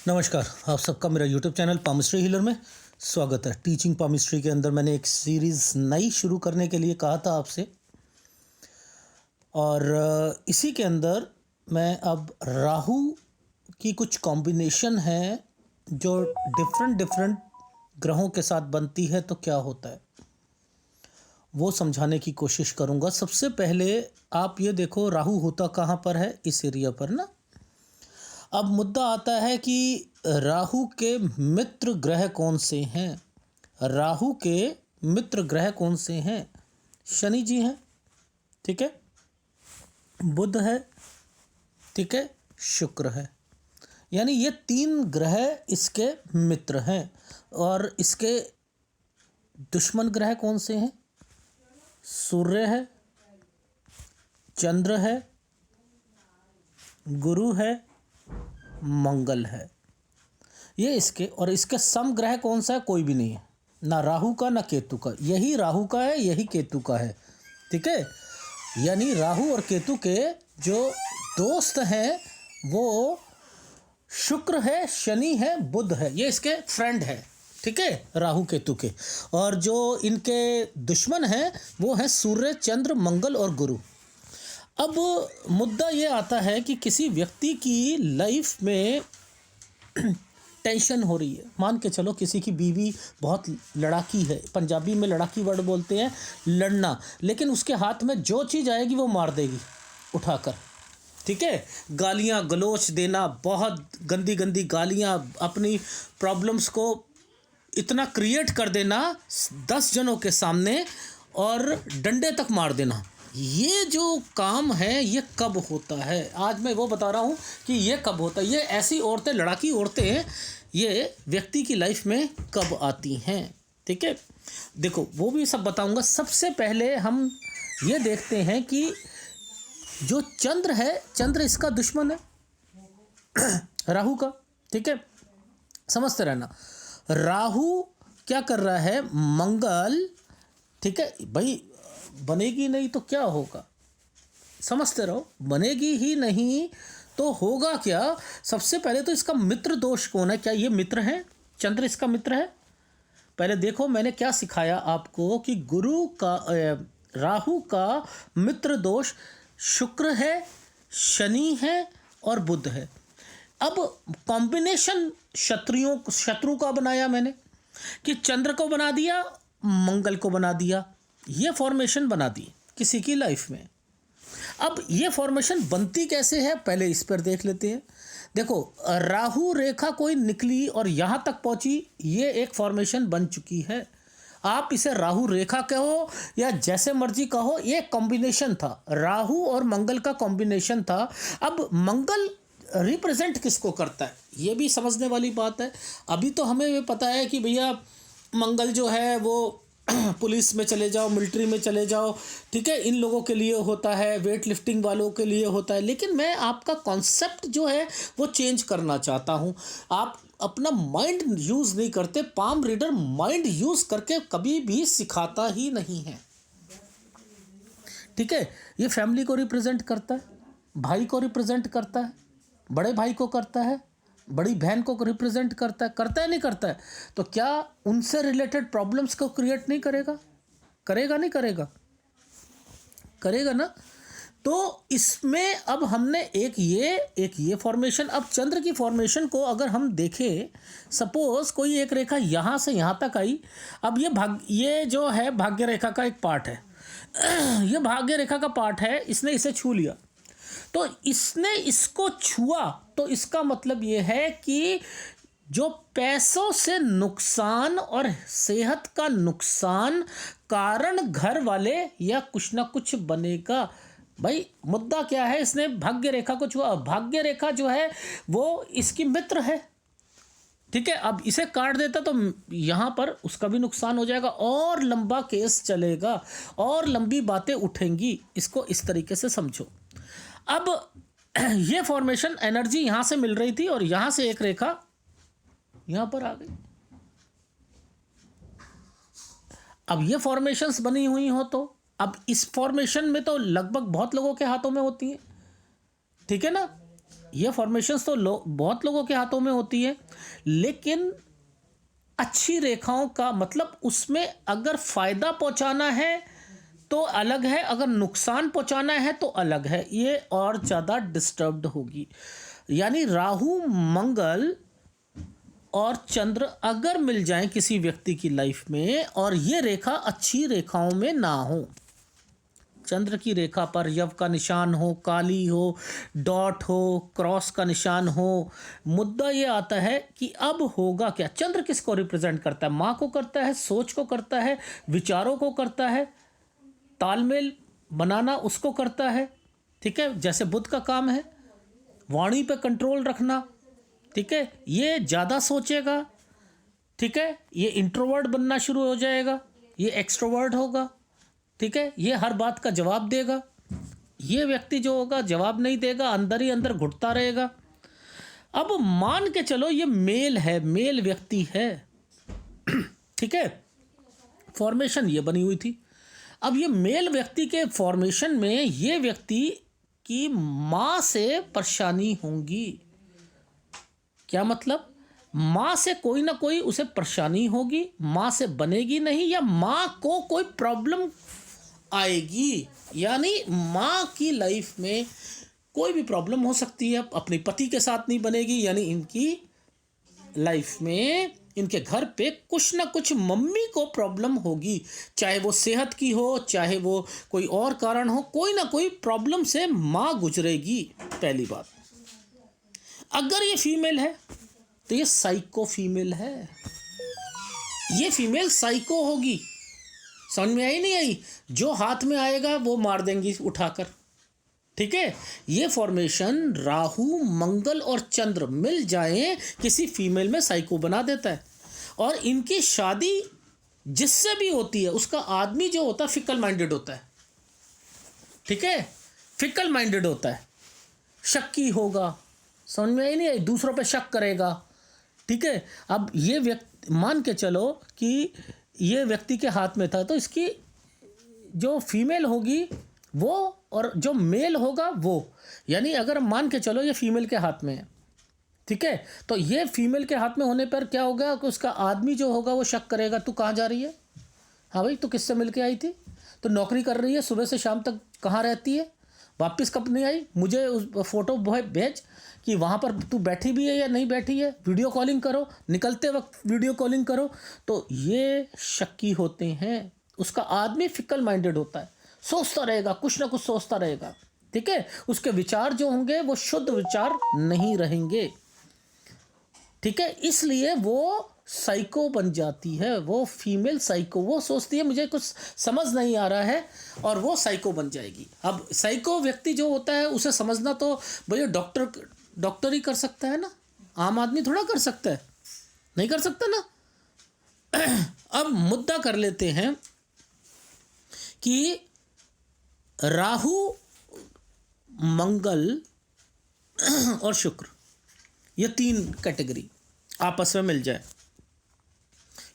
नमस्कार, आप सबका मेरा यूट्यूब चैनल पामिस्ट्री हीलर में स्वागत है। टीचिंग पामिस्ट्री के अंदर मैंने एक सीरीज़ नई शुरू करने के लिए कहा था आपसे, और इसी के अंदर मैं अब राहु की कुछ कॉम्बिनेशन है जो डिफरेंट डिफरेंट ग्रहों के साथ बनती है तो क्या होता है वो समझाने की कोशिश करूँगा। सबसे पहले आप ये देखो, राहु होता कहाँ पर है, इस एरिया पर ना। अब मुद्दा आता है कि राहु के मित्र ग्रह कौन से हैं। राहु के मित्र ग्रह कौन से हैं? शनि जी हैं, ठीक है, बुध है, ठीक है, शुक्र है। यानी ये तीन ग्रह इसके मित्र हैं। और इसके दुश्मन ग्रह कौन से हैं? सूर्य है, चंद्र है, गुरु है, मंगल है। ये इसके, और इसके सम ग्रह कौन सा है? कोई भी नहीं है, ना राहु का ना केतु का। यही राहु का है, यही केतु का है, ठीक है। यानी राहु और केतु के जो दोस्त हैं वो शुक्र है, शनि है, बुध है। ये इसके फ्रेंड है, ठीक है, राहु केतु के। और जो इनके दुश्मन हैं वो हैं सूर्य, चंद्र, मंगल और गुरु। अब मुद्दा ये आता है कि किसी व्यक्ति की लाइफ में टेंशन हो रही है। मान के चलो किसी की बीवी बहुत लड़ाकी है, पंजाबी में लड़ाकी वर्ड बोलते हैं, लड़ना, लेकिन उसके हाथ में जो चीज़ आएगी वो मार देगी उठाकर, ठीक है। गालियाँ गलोच देना, बहुत गंदी गंदी गालियाँ, अपनी प्रॉब्लम्स को इतना क्रिएट कर देना 10 जनों के सामने और डंडे तक मार देना। ये जो काम है ये कब होता है? आज मैं वो बता रहा हूँ कि ये कब होता है। ये ऐसी औरतें, लड़ाकी औरतें, ये व्यक्ति की लाइफ में कब आती हैं, ठीक है। देखो वो भी सब बताऊँगा। सबसे पहले हम ये देखते हैं कि जो चंद्र है, चंद्र इसका दुश्मन है राहु का, ठीक है। समझते रहना, राहु क्या कर रहा है? मंगल, ठीक है भाई, बनेगी नहीं तो क्या होगा? समझते रहो, बनेगी ही नहीं तो होगा क्या? सबसे पहले तो इसका मित्र दोष कौन है? क्या ये मित्र है? चंद्र इसका मित्र है? पहले देखो मैंने क्या सिखाया आपको कि गुरु का, राहु का मित्र दोष शुक्र है, शनि है और बुध है। अब कॉम्बिनेशन शत्रु का बनाया मैंने कि चंद्र को बना दिया, मंगल को बना दिया, ये फॉर्मेशन बना दी किसी की लाइफ में। अब ये फॉर्मेशन बनती कैसे है पहले इस पर देख लेते हैं। देखो, राहु रेखा कोई निकली और यहाँ तक पहुँची, ये एक फॉर्मेशन बन चुकी है। आप इसे राहु रेखा कहो या जैसे मर्जी कहो, ये कॉम्बिनेशन था, राहु और मंगल का कॉम्बिनेशन था। अब मंगल रिप्रेजेंट किसको करता है ये भी समझने वाली बात है। अभी तो हमें ये पता है कि भैया मंगल जो है वो पुलिस में चले जाओ, मिलिट्री में चले जाओ, ठीक है, इन लोगों के लिए होता है, वेट लिफ्टिंग वालों के लिए होता है। लेकिन मैं आपका कॉन्सेप्ट जो है वो चेंज करना चाहता हूँ। आप अपना माइंड यूज़ नहीं करते। पाम रीडर माइंड यूज़ करके कभी भी सिखाता ही नहीं है, ठीक है। ये फैमिली को रिप्रेजेंट करता है, भाई को रिप्रेजेंट करता है, बड़े भाई को करता है, बड़ी बहन को रिप्रेजेंट करता है नहीं करता है? तो क्या उनसे रिलेटेड प्रॉब्लम्स को क्रिएट नहीं करेगा? करेगा नहीं करेगा? करेगा ना। तो इसमें अब हमने एक ये फॉर्मेशन। अब चंद्र की फॉर्मेशन को अगर हम देखें, सपोज कोई एक रेखा यहाँ से यहाँ तक आई। अब ये जो है भाग्य रेखा का एक पार्ट है ये भाग्य रेखा का पार्ट है, इसने इसे छू लिया। तो इसने इसको छुआ तो इसका मतलब ये है कि जो पैसों से नुकसान और सेहत का नुकसान कारण घर वाले या कुछ ना कुछ बनेगा। भाई मुद्दा क्या है? इसने भाग्य रेखा को छुआ। भाग्य रेखा जो है वो इसकी मित्र है, ठीक है। अब इसे काट देता तो यहाँ पर उसका भी नुकसान हो जाएगा और लंबा केस चलेगा और लंबी बातें उठेंगी। इसको इस तरीके से समझो। अब ये फॉर्मेशन एनर्जी यहां से मिल रही थी और यहां से एक रेखा यहां पर आ गई। अब ये फॉर्मेशंस बनी हुई हो तो अब इस फॉर्मेशन में तो लगभग बहुत लोगों के हाथों में होती है, ठीक है ना। ये फॉर्मेशंस तो बहुत लोगों के हाथों में होती है, लेकिन अच्छी रेखाओं का मतलब उसमें अगर फायदा पहुंचाना है तो अलग है, अगर नुकसान पहुंचाना है तो अलग है, ये और ज़्यादा डिस्टर्ब्ड होगी। यानी राहु मंगल और चंद्र अगर मिल जाएं किसी व्यक्ति की लाइफ में और ये रेखा अच्छी रेखाओं में ना हो, चंद्र की रेखा पर यव का निशान हो, काली हो, डॉट हो, क्रॉस का निशान हो, मुद्दा ये आता है कि अब होगा क्या। चंद्र किसको रिप्रेजेंट करता है? माँ को करता है, सोच को करता है, विचारों को करता है, तालमेल बनाना उसको करता है, ठीक है, जैसे बुध का काम है वाणी पे कंट्रोल रखना, ठीक है, ये ज़्यादा सोचेगा, ठीक है, ये इंट्रोवर्ट बनना शुरू हो जाएगा, ये एक्सट्रोवर्ट होगा, ठीक है, ये हर बात का जवाब देगा। ये व्यक्ति जो होगा जवाब नहीं देगा, अंदर ही अंदर घुटता रहेगा। अब मान के चलो ये मेल है, मेल व्यक्ति है, ठीक है, फॉर्मेशन ये बनी हुई थी। अब ये मेल व्यक्ति के फॉर्मेशन में ये व्यक्ति की माँ से परेशानी होंगी। क्या मतलब? माँ से कोई ना कोई उसे परेशानी होगी, माँ से बनेगी नहीं, या माँ को कोई प्रॉब्लम आएगी। यानी माँ की लाइफ में कोई भी प्रॉब्लम हो सकती है, अपने पति के साथ नहीं बनेगी, यानी इनकी लाइफ में इनके घर पे कुछ ना कुछ मम्मी को प्रॉब्लम होगी, चाहे वो सेहत की हो, चाहे वो कोई और कारण हो, कोई ना कोई प्रॉब्लम से माँ गुजरेगी। पहली बात, अगर ये फीमेल है तो ये साइको फीमेल है, ये फीमेल साइको होगी। समझ में आई नहीं आई? जो हाथ में आएगा वो मार देंगी उठाकर, ठीक है। ये फॉर्मेशन राहु मंगल और चंद्र मिल जाए किसी फीमेल में साइको बना देता है। और इनकी शादी जिससे भी होती है उसका आदमी जो होता है फिकल माइंडेड होता है, ठीक है, फिकल माइंडेड होता है, शक्की होगा, समझ में आई नहीं आई, दूसरों पे शक करेगा, ठीक है। अब ये व्यक्ति मान के चलो कि ये व्यक्ति के हाथ में था, तो इसकी जो फीमेल होगी वो और जो मेल होगा वो, यानी अगर मान के चलो ये फीमेल के हाथ में है, ठीक है, तो ये फीमेल के हाथ में होने पर क्या होगा कि उसका आदमी जो होगा वो शक करेगा, तू कहाँ जा रही है, हाँ भाई तू किससे मिल के आई थी, तो नौकरी कर रही है, सुबह से शाम तक कहाँ रहती है, वापस कब नहीं आई, मुझे उस फोटो भेज कि वहाँ पर तू बैठी भी है या नहीं बैठी है, वीडियो कॉलिंग करो, निकलते वक्त वीडियो कॉलिंग करो। तो ये शक्की होते हैं। उसका आदमी फिकल माइंडेड होता है, सोचता रहेगा, कुछ ना कुछ सोचता रहेगा, ठीक है, उसके विचार जो होंगे वो शुद्ध विचार नहीं रहेंगे, ठीक है, इसलिए वो साइको बन जाती है, वो फीमेल साइको, वो सोचती है मुझे कुछ समझ नहीं आ रहा है और वो साइको बन जाएगी। अब साइको व्यक्ति जो होता है उसे समझना तो भैया डॉक्टर ही कर सकता है ना, आम आदमी थोड़ा कर सकता है, नहीं कर सकता ना। अब मुद्दा कर लेते हैं कि राहु मंगल और शुक्र, ये तीन कैटेगरी आपस में मिल जाए,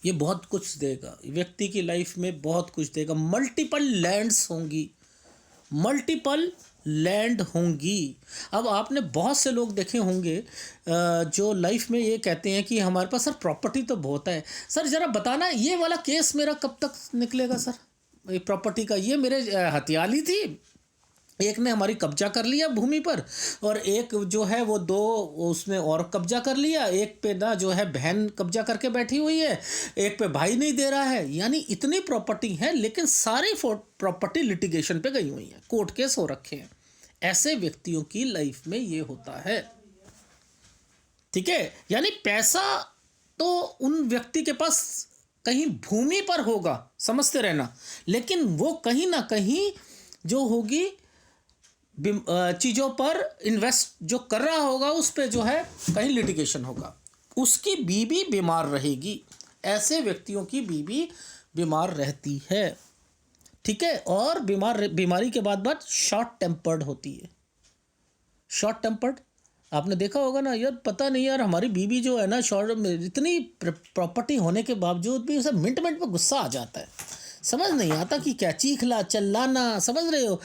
ये बहुत कुछ देगा व्यक्ति की लाइफ में, बहुत कुछ देगा। मल्टीपल लैंड्स होंगी, मल्टीपल लैंड होंगी। अब आपने बहुत से लोग देखे होंगे जो लाइफ में ये कहते हैं कि हमारे पास सर प्रॉपर्टी तो बहुत है, सर ज़रा बताना ये वाला केस मेरा कब तक निकलेगा सर, ये प्रॉपर्टी का, ये मेरे हथियाली थी, एक ने हमारी कब्जा कर लिया भूमि पर और एक जो है वो दो उसने और कब्जा कर लिया, एक पे ना जो है बहन कब्जा करके बैठी हुई है, एक पे भाई नहीं दे रहा है, यानी इतनी प्रॉपर्टी है लेकिन सारी प्रॉपर्टी लिटिगेशन पे गई हुई है, कोर्ट केस हो रखे हैं। ऐसे व्यक्तियों की लाइफ में ये होता है, ठीक है, यानी पैसा तो उन व्यक्ति के पास कहीं भूमि पर होगा, समझते रहना, लेकिन वो कहीं ना कहीं जो होगी चीज़ों पर इन्वेस्ट जो कर रहा होगा उस पे जो है कहीं लिटिगेशन होगा, उसकी बीवी बीमार रहेगी, ऐसे व्यक्तियों की बीवी बीमार रहती है, ठीक है, और बीमारी के बाद शॉर्ट टेम्पर्ड होती है। शॉर्ट टेम्पर्ड आपने देखा होगा ना, यार पता नहीं यार हमारी बीवी जो है ना, शॉर्ट में इतनी प्रॉपर्टी होने के बावजूद भी उसे मिनट में गुस्सा आ जाता है, समझ नहीं आता कि क्या चीखना चिल्लाना, समझ रहे हो,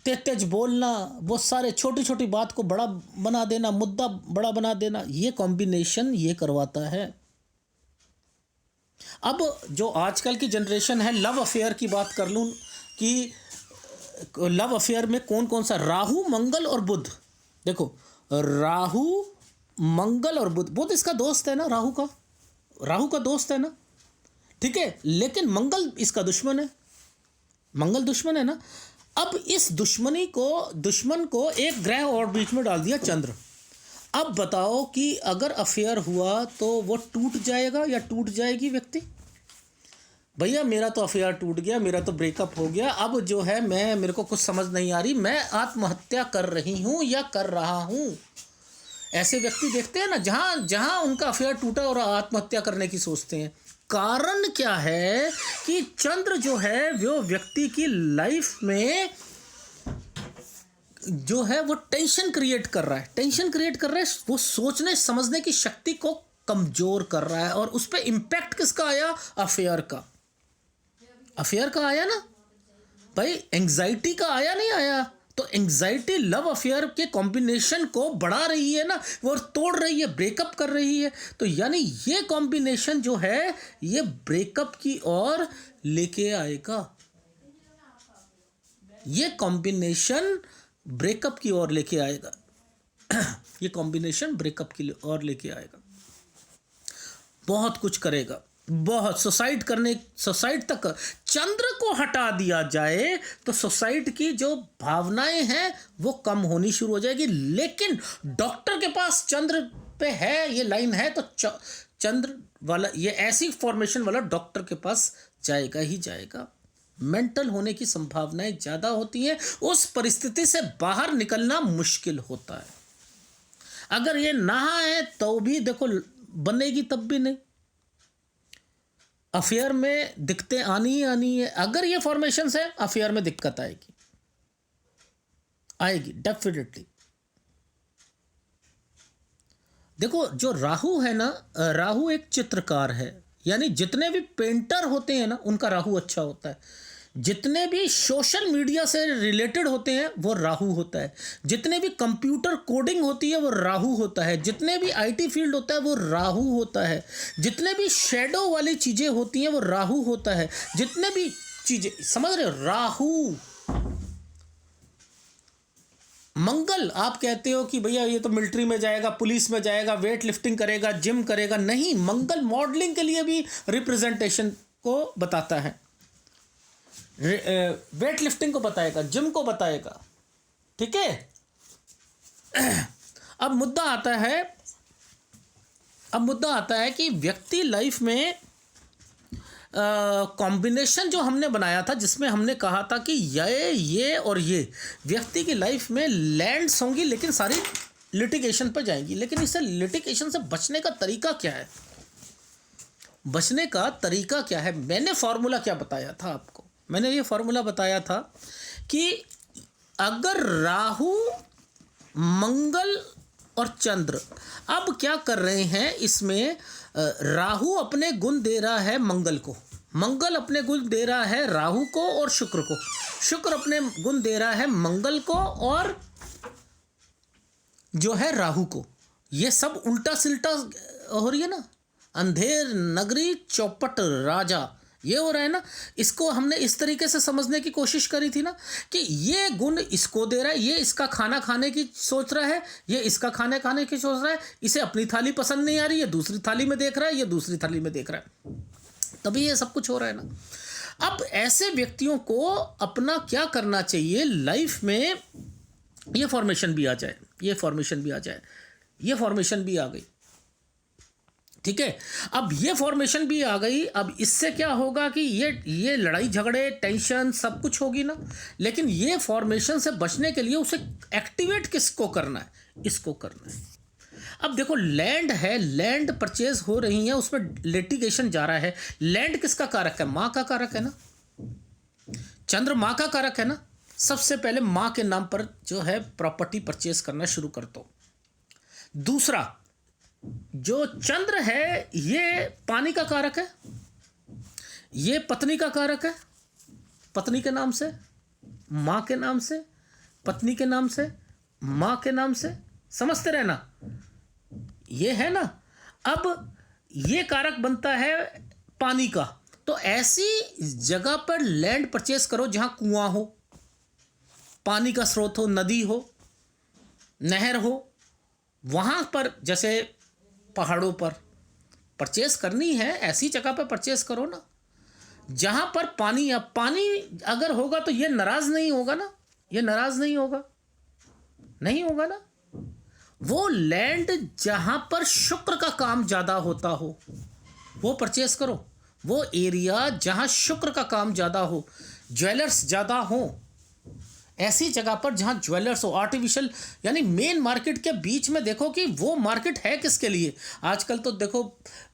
तेज तेज बोलना, बहुत सारे छोटी छोटी बात को बड़ा बना देना, मुद्दा बड़ा बना देना, ये कॉम्बिनेशन ये करवाता है। अब जो आजकल की जनरेशन है, लव अफेयर की बात कर लूँ कि लव अफेयर में कौन कौन सा, राहु मंगल और बुध। देखो राहु मंगल और बुध, बुध इसका दोस्त है ना, राहु का दोस्त है ना, ठीक है, लेकिन मंगल इसका दुश्मन है, मंगल दुश्मन है ना। अब इस दुश्मन को एक ग्रह और बीच में डाल दिया, चंद्र। अब बताओ कि अगर अफेयर हुआ तो वो टूट जाएगा या टूट जाएगी व्यक्ति? भैया मेरा तो अफेयर टूट गया, मेरा तो ब्रेकअप हो गया, अब जो है मेरे को कुछ समझ नहीं आ रही, मैं आत्महत्या कर रही हूँ या कर रहा हूँ। ऐसे व्यक्ति देखते हैं ना, जहाँ उनका अफेयर टूटा और आत्महत्या करने की सोचते हैं। कारण क्या है कि चंद्र जो है वो व्यक्ति की लाइफ में जो है वो टेंशन क्रिएट कर रहा है, वो सोचने समझने की शक्ति को कमजोर कर रहा है, और उस पर इम्पैक्ट किसका आया? अफेयर का आया ना भाई, एंग्जाइटी का आया नहीं आया? तो एंग्जाइटी लव अफेयर के कॉम्बिनेशन को बढ़ा रही है ना, वो तोड़ रही है, ब्रेकअप कर रही है। तो यानी ये कॉम्बिनेशन जो है ये ब्रेकअप की ओर लेके आएगा, ये कॉम्बिनेशन ब्रेकअप की ओर लेके आएगा ये कॉम्बिनेशन ब्रेकअप की ओर लेके आएगा, बहुत कुछ करेगा, बहुत सोसाइट तक चंद्र को हटा दिया जाए तो सोसाइटी की जो भावनाएं हैं वो कम होनी शुरू हो जाएगी। लेकिन डॉक्टर के पास चंद्र पे है, ये लाइन है, तो चंद्र वाला ये ऐसी फॉर्मेशन वाला डॉक्टर के पास जाएगा ही जाएगा। मेंटल होने की संभावनाएं ज़्यादा होती हैं, उस परिस्थिति से बाहर निकलना मुश्किल होता है। अगर ये ना है तो भी देखो बनेगी तब भी नहीं, अफेयर में दिक्कतें आनी है। अगर ये फॉर्मेशन है अफेयर में दिक्कत आएगी डेफिनेटली। देखो जो राहु है ना, राहु एक चित्रकार है, यानी जितने भी पेंटर होते हैं ना उनका राहु अच्छा होता है, जितने भी सोशल मीडिया से रिलेटेड होते हैं वो राहु होता है, जितने भी कंप्यूटर कोडिंग होती है वो राहु होता है, जितने भी आईटी फील्ड होता है वो राहु होता है, जितने भी शेडो वाली चीज़ें होती हैं वो राहु होता है, जितने भी चीज़ें, समझ रहे हो, राहु। मंगल आप कहते हो कि भैया ये तो मिलिट्री में जाएगा, पुलिस में जाएगा, वेट लिफ्टिंग करेगा, जिम करेगा, नहीं, मंगल मॉडलिंग के लिए भी रिप्रेजेंटेशन को बताता है, वेट लिफ्टिंग को बताएगा, जिम को बताएगा, ठीक है। अब मुद्दा आता है कि व्यक्ति लाइफ में कॉम्बिनेशन जो हमने बनाया था, जिसमें हमने कहा था कि ये और ये व्यक्ति की लाइफ में लैंड्स होंगी, लेकिन सारी लिटिगेशन पर जाएंगी। लेकिन इससे लिटिगेशन से बचने का तरीका क्या है? मैंने फॉर्मूला क्या बताया था आपको? मैंने ये फॉर्मूला बताया था कि अगर राहु, मंगल और चंद्र, अब क्या कर रहे हैं इसमें, राहु अपने गुण दे रहा है मंगल को, मंगल अपने गुण दे रहा है राहु को और शुक्र को, शुक्र अपने गुण दे रहा है मंगल को और जो है राहु को। ये सब उल्टा सिल्टा हो रही है ना, अंधेर नगरी चौपट राजा, ये हो रहा है ना। इसको हमने इस तरीके से समझने की कोशिश करी थी ना कि ये गुण इसको दे रहा है, ये इसका खाना खाने की सोच रहा है, ये इसका खाने की सोच रहा है, इसे अपनी थाली पसंद नहीं आ रही, ये दूसरी थाली में देख रहा है, ये दूसरी थाली में देख रहा है, तभी ये सब कुछ हो रहा है ना। अब ऐसे व्यक्तियों को अपना क्या करना चाहिए लाइफ में, ये फॉर्मेशन भी आ जाए, ये फॉर्मेशन भी आ गई, ठीक है। अब ये फॉर्मेशन भी आ गई, अब इससे क्या होगा कि ये लड़ाई झगड़े टेंशन सब कुछ होगी ना, लेकिन ये फॉर्मेशन से बचने के लिए उसे एक्टिवेट किसको करना है? इसको करना है। अब देखो लैंड है, लैंड परचेज हो रही है, उसमें लिटिगेशन जा रहा है। लैंड किसका कारक है? माँ का कारक है ना, चंद्र माँ का कारक है ना। सबसे पहले माँ के नाम पर जो है प्रॉपर्टी परचेज करना शुरू कर दो। दूसरा, जो चंद्र है ये पानी का कारक है, ये पत्नी का कारक है, पत्नी के नाम से, माँ के नाम से, पत्नी के नाम से, माँ के नाम से, समझते रहना, ये है ना। अब ये कारक बनता है पानी का। तो ऐसी जगह पर लैंड परचेस करो जहां कुआं हो, पानी का स्रोत हो, नदी हो, नहर हो, वहां पर, जैसे पहाड़ों पर परचेस करनी है, ऐसी जगह पर परचेस करो ना जहां पर पानी, या पानी अगर होगा तो ये नाराज नहीं होगा ना, ये नाराज नहीं होगा, नहीं होगा ना। वो लैंड जहां पर शुक्र का काम ज्यादा होता हो वो परचेस करो, वो एरिया जहां शुक्र का काम ज्यादा हो, ज्वेलर्स ज्यादा हो, ऐसी जगह पर जहां ज्वेलर्स हो, आर्टिफिशियल, यानी मेन मार्केट के बीच में। देखो कि वो मार्केट है किसके लिए। आजकल तो देखो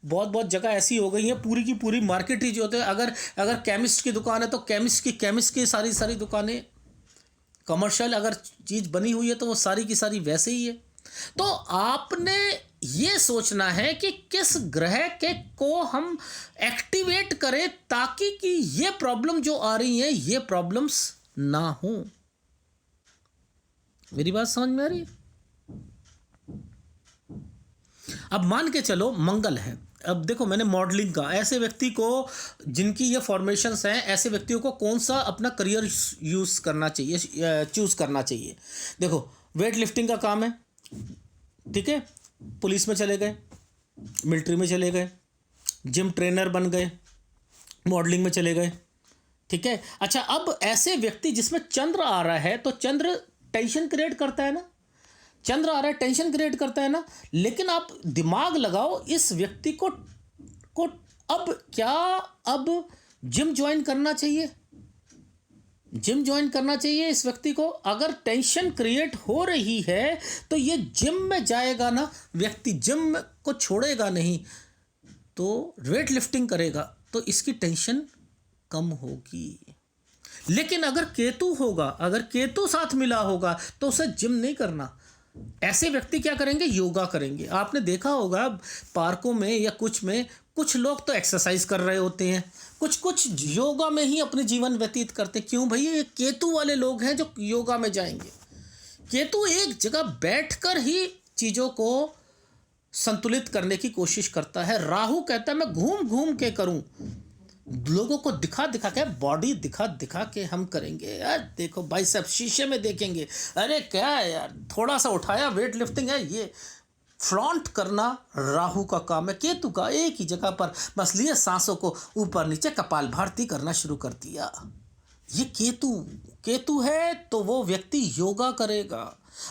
बहुत बहुत जगह ऐसी हो गई है, पूरी की पूरी मार्केट ही जो होते हैं, अगर केमिस्ट की दुकान है तो केमिस्ट की सारी सारी दुकानें, कमर्शियल अगर चीज़ बनी हुई है तो वो सारी की सारी वैसे ही है। तो आपने ये सोचना है कि किस ग्रह के को हम एक्टिवेट करें ताकि कि ये प्रॉब्लम जो आ रही है ये प्रॉब्लम्स ना हो। मेरी बात समझ में आ रही है? अब मान के चलो मंगल है। अब देखो मैंने मॉडलिंग का, ऐसे व्यक्ति को जिनकी ये फॉर्मेशंस हैं, ऐसे व्यक्तियों को कौन सा अपना करियर यूज़ करना चाहिए, चूज़ करना चाहिए। देखो वेट लिफ्टिंग का काम है, ठीक है, पुलिस में चले गए, मिलिट्री में चले गए, जिम ट्रेनर बन गए, मॉडलिंग में चले गए, ठीक है। अच्छा, अब ऐसे व्यक्ति जिसमें चंद्र आ रहा है तो चंद्र टेंशन क्रिएट करता है ना, चंद्र आ रहा है टेंशन क्रिएट करता है ना। लेकिन आप दिमाग लगाओ, इस व्यक्ति को अब क्या, अब जिम ज्वाइन करना चाहिए, जिम ज्वाइन करना चाहिए इस व्यक्ति को। अगर टेंशन क्रिएट हो रही है तो ये जिम में जाएगा ना, व्यक्ति जिम को छोड़ेगा नहीं तो वेट लिफ्टिंग करेगा तो इसकी टेंशन कम होगी। लेकिन अगर केतु होगा, अगर केतु साथ मिला होगा तो उसे जिम नहीं करना। ऐसे व्यक्ति क्या करेंगे, योगा करेंगे। आपने देखा होगा पार्कों में या कुछ में, कुछ लोग तो एक्सरसाइज कर रहे होते हैं, कुछ योगा में ही अपने जीवन व्यतीत करते। क्यों भैया, ये केतु वाले लोग हैं जो योगा में जाएंगे। केतु एक जगह बैठकर ही चीज़ों को संतुलित करने की कोशिश करता है। राहु कहता है मैं घूम घूम के करूं, लोगों को दिखा दिखा के, बॉडी दिखा दिखा के हम करेंगे। यार देखो बाइसेप्स शीशे में देखेंगे, अरे क्या है यार, थोड़ा सा उठाया, वेट लिफ्टिंग है, ये फ्लॉन्ट करना राहु का काम है। केतु का एक ही जगह पर बस लिए सांसों को ऊपर नीचे कपाल भारती करना शुरू कर दिया। ये केतु है तो वो व्यक्ति योगा करेगा।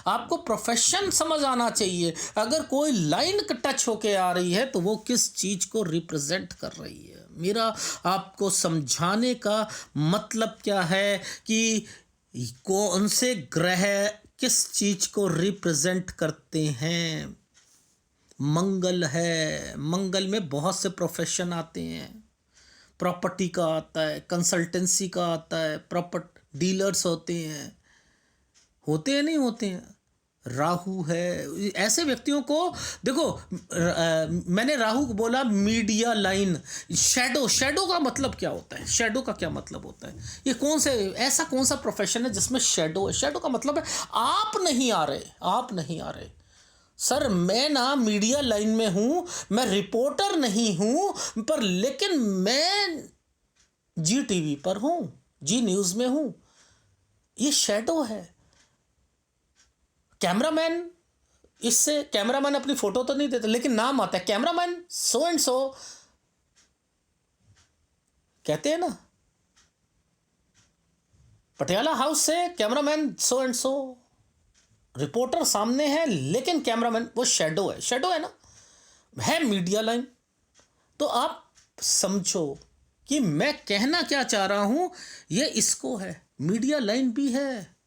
आपको प्रोफेशन समझ आना चाहिए। अगर कोई लाइन टच होके आ रही है तो वो किस चीज़ को रिप्रेजेंट कर रही है। मेरा आपको समझाने का मतलब क्या है कि कौन से ग्रह किस चीज़ को रिप्रेजेंट करते हैं। मंगल है, मंगल में बहुत से प्रोफेशन आते हैं। प्रॉपर्टी का आता है, कंसल्टेंसी का आता है, प्रॉपर्टी डीलर्स होते हैं नहीं होते हैं। राहु है, ऐसे व्यक्तियों को देखो, मैंने राहु को बोला मीडिया लाइन, शैडो का मतलब क्या होता है, शैडो का क्या मतलब होता है। ये ऐसा कौन सा प्रोफेशन है जिसमें शैडो है। शैडो का मतलब है आप नहीं आ रहे। सर मैं ना मीडिया लाइन में हूँ, मैं रिपोर्टर नहीं हूँ, पर लेकिन मैं जी टीवी पर हूँ, जी न्यूज़ में हूँ, ये शैडो है। कैमरामैन, इससे कैमरामैन अपनी फोटो तो नहीं देते लेकिन नाम आता है कैमरामैन सो एंड सो, कहते हैं ना, पटियाला हाउस से cameraman so and so. Reporter सामने है लेकिन कैमरामैन वो शैडो है ना, है मीडिया लाइन। तो आप समझो कि मैं कहना क्या चाह रहा हूं, ये इसको है, मीडिया लाइन भी है,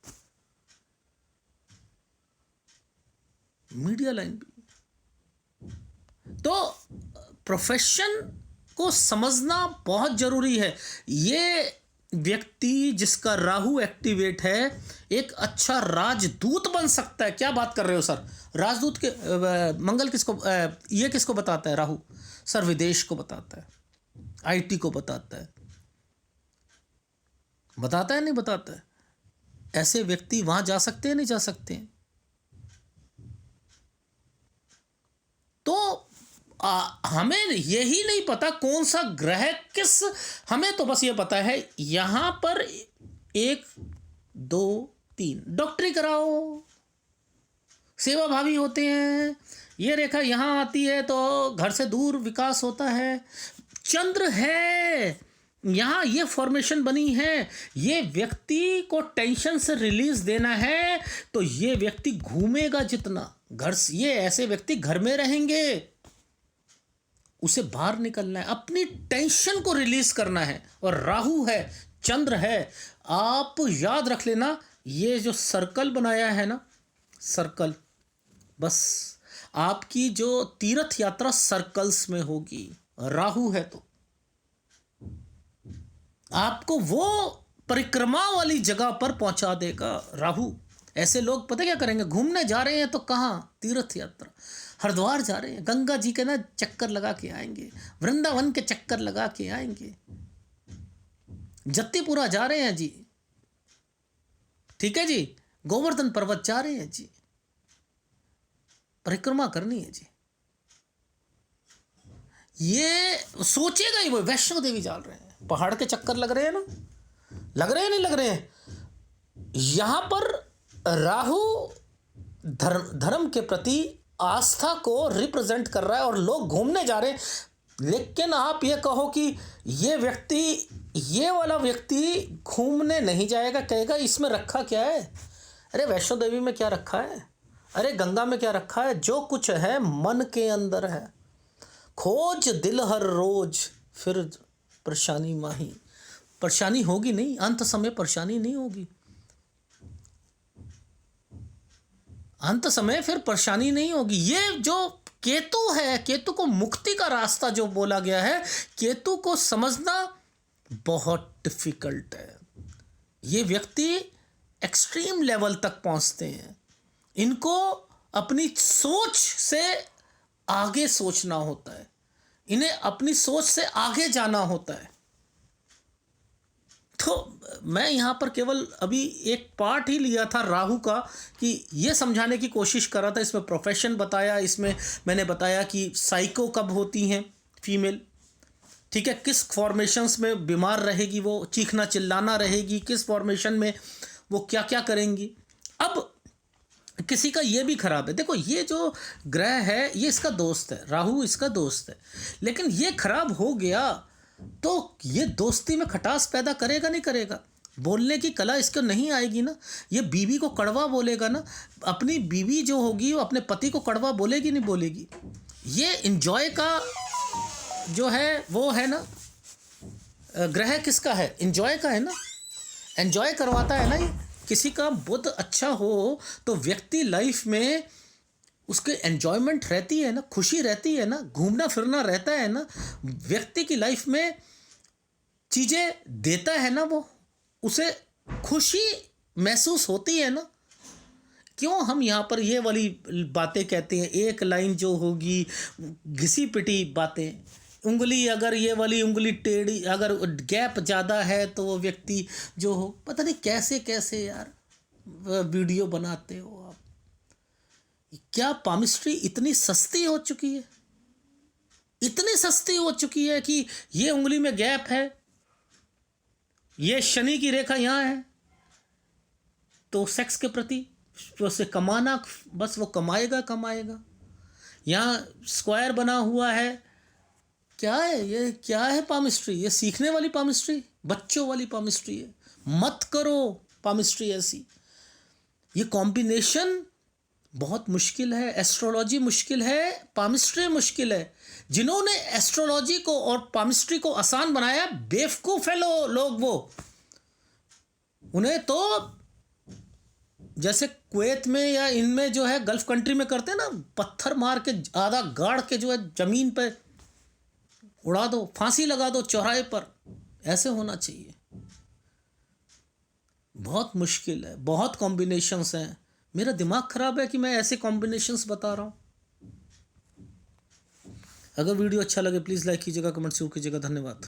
मीडिया लाइन भी। तो प्रोफेशन को समझना बहुत जरूरी है। ये व्यक्ति जिसका राहु एक्टिवेट है एक अच्छा राजदूत बन सकता है। क्या बात कर रहे हो सर, राजदूत के मंगल किसको, ये किसको बताता है राहु? सर विदेश को बताता है, आईटी को बताता है, बताता है नहीं बताता है? ऐसे व्यक्ति वहां जा सकते हैं नहीं जा सकते हैं? तो हमें यही नहीं पता कौन सा ग्रह किस, हमें तो बस ये पता है यहां पर 1 2 3 डॉक्टरी कराओ, सेवा भावी होते हैं, ये रेखा यहाँ आती है तो घर से दूर विकास होता है, चंद्र है यहाँ, ये फॉर्मेशन बनी है, ये व्यक्ति को टेंशन से रिलीज देना है, तो ये व्यक्ति घूमेगा जितना घर से, ये ऐसे व्यक्ति घर में रहेंगे, उसे बाहर निकलना है, अपनी टेंशन को रिलीज करना है। और राहु है, चंद्र है, आप याद रख लेना, ये जो सर्कल बनाया है ना, सर्कल, बस आपकी जो तीर्थ यात्रा सर्कल्स में होगी, राहु है तो आपको वो परिक्रमा वाली जगह पर पहुंचा देगा राहु। ऐसे लोग पता क्या करेंगे, घूमने जा रहे हैं तो कहाँ, तीर्थ यात्रा, हरिद्वार जा रहे हैं, गंगा जी के ना चक्कर लगा के आएंगे, वृंदावन के चक्कर लगा के आएंगे, जत्तीपुरा जा रहे हैं जी, ठीक है जी, गोवर्धन पर्वत जा रहे हैं जी, परिक्रमा करनी है जी। ये सोचेगा ही वो, वैष्णो देवी जा रहे हैं, पहाड़ के चक्कर लग रहे हैं ना, लग रहे हैं नहीं लग रहे हैं? यहां पर राहु धर्म के प्रति आस्था को रिप्रेजेंट कर रहा है और लोग घूमने जा रहे हैं। लेकिन आप ये कहो कि ये व्यक्ति, ये वाला व्यक्ति घूमने नहीं जाएगा, कहेगा इसमें रखा क्या है? अरे वैष्णो देवी में क्या रखा है? अरे गंगा में क्या रखा है? जो कुछ है मन के अंदर है, खोज दिल हर रोज फिर परेशानी माही। परेशानी होगी नहीं, अंत समय परेशानी नहीं होगी, अंत समय फिर परेशानी नहीं होगी। ये जो केतु है, केतु को मुक्ति का रास्ता जो बोला गया है, केतु को समझना बहुत डिफिकल्ट है। ये व्यक्ति एक्सट्रीम लेवल तक पहुंचते हैं, इनको अपनी सोच से आगे सोचना होता है, इन्हें अपनी सोच से आगे जाना होता है। तो मैं यहाँ पर केवल अभी एक पार्ट ही लिया था राहु का, कि ये समझाने की कोशिश कर रहा था। इसमें प्रोफेशन बताया, इसमें मैंने बताया कि साइको कब होती हैं फीमेल, ठीक है, किस फॉर्मेशंस में बीमार रहेगी वो, चीखना चिल्लाना रहेगी, किस फॉर्मेशन में वो क्या क्या करेंगी। अब किसी का ये भी खराब है, देखो ये जो ग्रह है ये इसका दोस्त है, राहु इसका दोस्त है, लेकिन ये खराब हो गया तो ये दोस्ती में खटास पैदा करेगा नहीं करेगा? बोलने की कला इसको नहीं आएगी ना, ये बीवी को कड़वा बोलेगा ना, अपनी बीवी जो होगी वो अपने पति को कड़वा बोलेगी नहीं बोलेगी? ये इंजॉय का जो है वो है ना, ग्रह किसका है? इंजॉय का है ना, एंजॉय करवाता है ना। ये किसी का बुद्ध अच्छा हो तो व्यक्ति लाइफ में उसके एन्जॉयमेंट रहती है ना, खुशी रहती है ना, घूमना फिरना रहता है ना, व्यक्ति की लाइफ में चीज़ें देता है ना, वो उसे खुशी महसूस होती है ना। क्यों हम यहाँ पर ये वाली बातें कहते हैं, एक लाइन जो होगी घिसी पिटी बातें, उंगली अगर ये वाली उंगली टेढ़ी, अगर गैप ज़्यादा है तो वो व्यक्ति जो हो, पता नहीं कैसे कैसे यार वीडियो बनाते हो आप। क्या पामिस्ट्री इतनी सस्ती हो चुकी है, इतनी सस्ती हो चुकी है कि ये उंगली में गैप है, ये शनि की रेखा यहाँ है, तो सेक्स के प्रति उससे कमाना, बस वो कमाएगा कमाएगा। यहाँ स्क्वायर बना हुआ है, क्या है ये, क्या है पामिस्ट्री? ये सीखने वाली पामिस्ट्री, बच्चों वाली पामिस्ट्री है। मत करो पामिस्ट्री ऐसी। ये कॉम्बिनेशन बहुत मुश्किल है, एस्ट्रोलॉजी मुश्किल है, पामिस्ट्री मुश्किल है। जिन्होंने एस्ट्रोलॉजी को और पामिस्ट्री को आसान बनाया, बेवकूफ़ है लोग वो। उन्हें तो जैसे कुवैत में या इनमें जो है गल्फ कंट्री में करते हैं ना, पत्थर मार के आधा गाड़ के जो है ज़मीन पे उड़ा दो, फांसी लगा दो चौराहे पर, ऐसे होना चाहिए। बहुत मुश्किल है, बहुत कॉम्बिनेशंस हैं। मेरा दिमाग ख़राब है कि मैं ऐसे कॉम्बिनेशंस बता रहा हूँ। अगर वीडियो अच्छा लगे प्लीज़ लाइक कीजिएगा, कमेंट जरूर कीजिएगा। धन्यवाद।